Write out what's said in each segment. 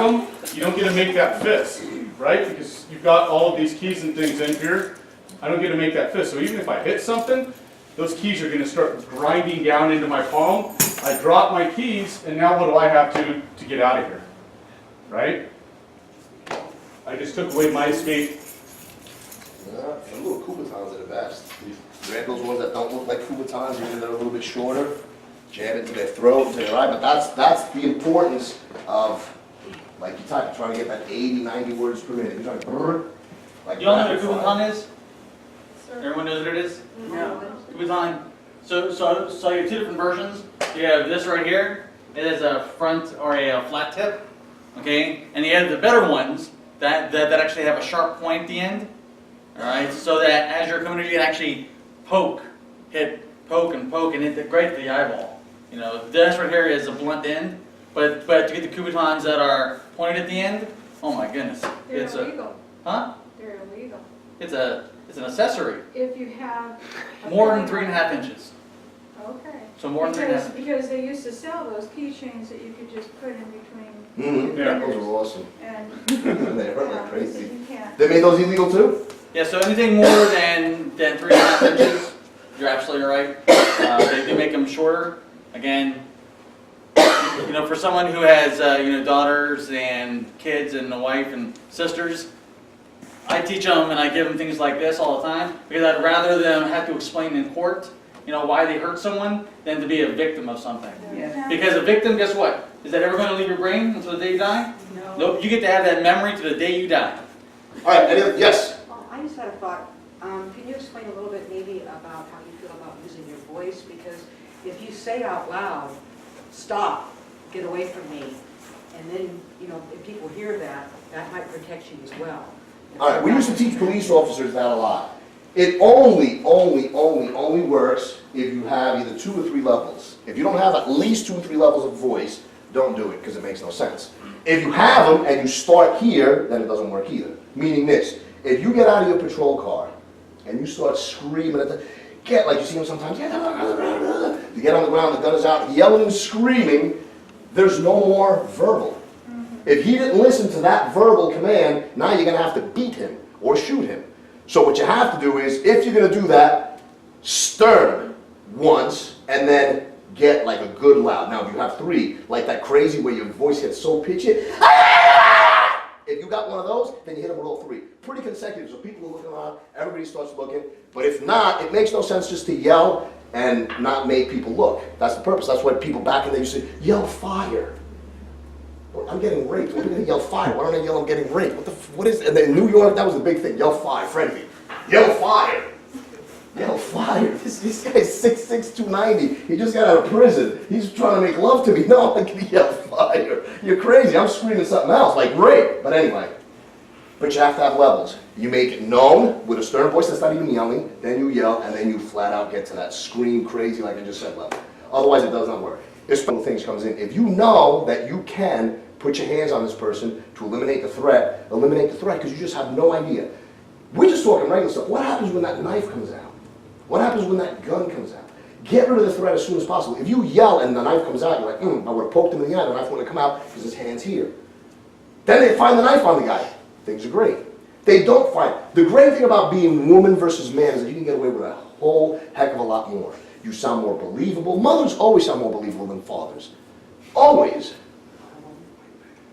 them, you don't get to make that fist, right? Because you've got all of these keys and things in here. I don't get to make that fist. So even if I hit something, those keys are going to start grinding down into my palm. I drop my keys, and now what do I have to get out of here? Right? I just took away my escape. Yeah, the little Kubotans are the best. You grab those ones that don't look like Kubotans, even they're a little bit shorter, jab into their throat, into their eye, but that's the importance of, like you type, trying to get that 80, 90 words per minute. You're trying to, like, you all know what a Kubotan is? Everyone knows what it is? No. Kubotan. So you have two different versions. You have this right here. It has a front or a flat tip. Okay? And you have the better ones that actually have a sharp point at the end. Alright? So that as you're coming in, you can actually poke and hit right the eyeball. You know, this right here is a blunt end. But to get the Kubotans that are pointed at the end, oh my goodness. They're illegal. Huh? They're illegal. It's an accessory. If you have More than 3.5 inches. Okay. So more than 3.5 inches. Because they used to sell those keychains that you could just put in between. Mm-hmm. Yeah. Those are awesome. And They hurt like crazy. you can't. They made those illegal too? Yeah, so anything more than 3.5 inches, you're absolutely right. They do make them shorter. Again, you know, for someone who has daughters and kids and a wife and sisters, I teach them and I give them things like this all the time because I'd rather them have to explain in court, you know, why they hurt someone than to be a victim of something. Yeah. Because a victim, guess what? Is that ever going to leave your brain until the day you die? No. Nope. You get to have that memory to the day you die. All right, yes? Well, I just had a thought. Can you explain a little bit maybe about how you feel about using your voice? Because if you say out loud, stop, get away from me, and then, you know, if people hear that, that might protect you as well. All right, we used to teach police officers that a lot. It only works if you have either 2 or 3 levels. If you don't have at least 2 or 3 levels of voice, don't do it because it makes no sense. If you have them and you start here, then it doesn't work either. Meaning this, if you get out of your patrol car and you start screaming at the, like you see them sometimes, you get on the ground, the gun is out, yelling and screaming, there's no more verbal. If he didn't listen to that verbal command, now you're going to have to beat him or shoot him. So what you have to do is, if you're going to do that, stern once and then get like a good loud. Now if you have 3, like that crazy where your voice gets so pitchy, if you got one of those, then you hit them with all 3. Pretty consecutive, so people are looking around, everybody starts looking. But if not, it makes no sense just to yell and not make people look. That's the purpose. That's why people back in the day used to yell fire. I'm getting raped. What are you going to yell fire? Why don't I yell I'm getting raped? What is, and then in New York, that was the big thing. Yell fire, friendly. Yell fire. Yell fire. This guy's 6'6", 290. He just got out of prison. He's trying to make love to me. No, I'm going to yell fire. You're crazy. I'm screaming something else, like rape. But anyway, but you have to have levels. You make it known with a stern voice that's not even yelling, then you yell, and then you flat out get to that scream crazy, like I just said, level. Otherwise, it does not work. This little things comes in. If you know that you can put your hands on this person to eliminate the threat because you just have no idea. We're just talking regular stuff. What happens when that knife comes out? What happens when that gun comes out? Get rid of the threat as soon as possible. If you yell and the knife comes out, you're like, I would have poked him in the eye, the knife wouldn't have come out because his hand's here. Then they find the knife on the guy. Things are great. They don't find. The great thing about being woman versus man is that you can get away with a whole heck of a lot more. You sound more believable. Mothers always sound more believable than fathers. Always.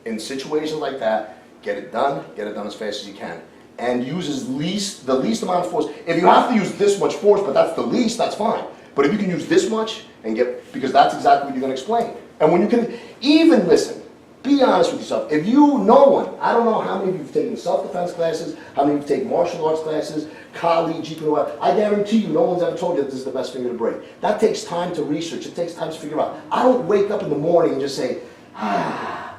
In situations like that, get it done as fast as you can. And use the least amount of force. If you have to use this much force, but that's the least, that's fine. But if you can use this much and because that's exactly what you're going to explain. And when you can, even listen, be honest with yourself. If I don't know how many of you have taken self-defense classes, how many of you have taken martial arts classes, Kali, GPO, I guarantee you no one's ever told you that this is the best finger to break. That takes time to research. It takes time to figure out. I don't wake up in the morning and just say, a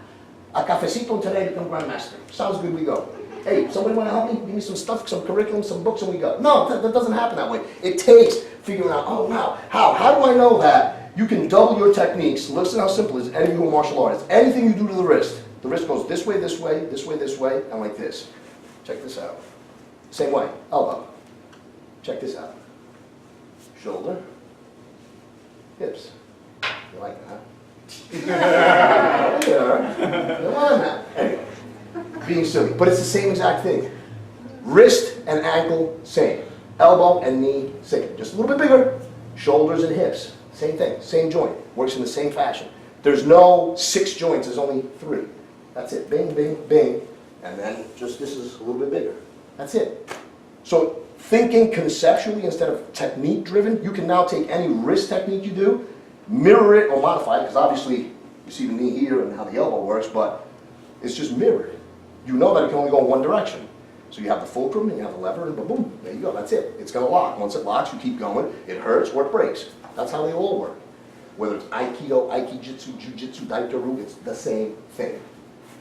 cafecito today to become Grandmaster. Sounds good, we go. Hey, somebody want to help me? Give me some stuff, some curriculum, some books, and we go. No, that doesn't happen that way. It takes figuring out, oh wow, how do I know that you can double your techniques? Listen how simple it is, any of you who are martial artists. Anything you do to the wrist goes this way, this way, this way, this way, and like this. Check this out. Same way, elbow. Check this out. Shoulder, hips. You like that? Yeah. Come on now. Anyway, being silly, but it's the same exact thing. Wrist and ankle, same. Elbow and knee, same. Just a little bit bigger. Shoulders and hips, same thing, same joint. Works in the same fashion. There's no 6 joints, there's only 3. That's it. Bing, bing, bing. And then just this is a little bit bigger. That's it. So thinking conceptually instead of technique driven, you can now take any wrist technique you do, mirror it or modify it, because obviously you see the knee here and how the elbow works, but it's just mirrored. You know that it can only go in one direction. So you have the fulcrum and you have the lever and boom, there you go, that's it. It's gonna lock. Once it locks, you keep going. It hurts or it breaks. That's how they all work. Whether it's Aikido, Aikijitsu, Jiu-Jitsu, Daito-Ru, it's the same thing.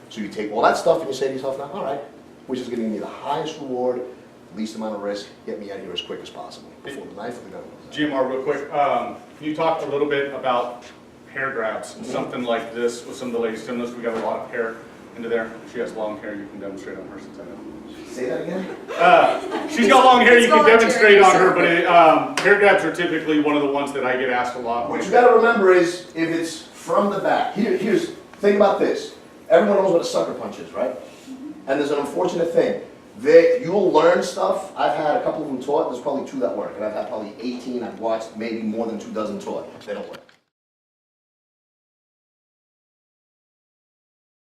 So you take all that stuff and you say to yourself, now, all right, which is giving me the highest reward, least amount of risk, get me out of here as quick as possible before the knife or the gun goes. GMR, real quick, can you talk a little bit about hair grabs? Something like this with some of the ladies doing this, we got a lot of hair into there. She has long hair, you can demonstrate on her since I know. Say that again? She's got long hair, you can demonstrate on her, but hair grabs are typically one of the ones that I get asked a lot. What you gotta remember is, if it's from the back, here's, think about this. Everyone knows what a sucker punch is, right? And there's an unfortunate thing. You'll learn stuff. I've had a couple of them taught, there's probably 2 that work, and I've had probably 18 I've watched, maybe more than 2 dozen taught. They don't work.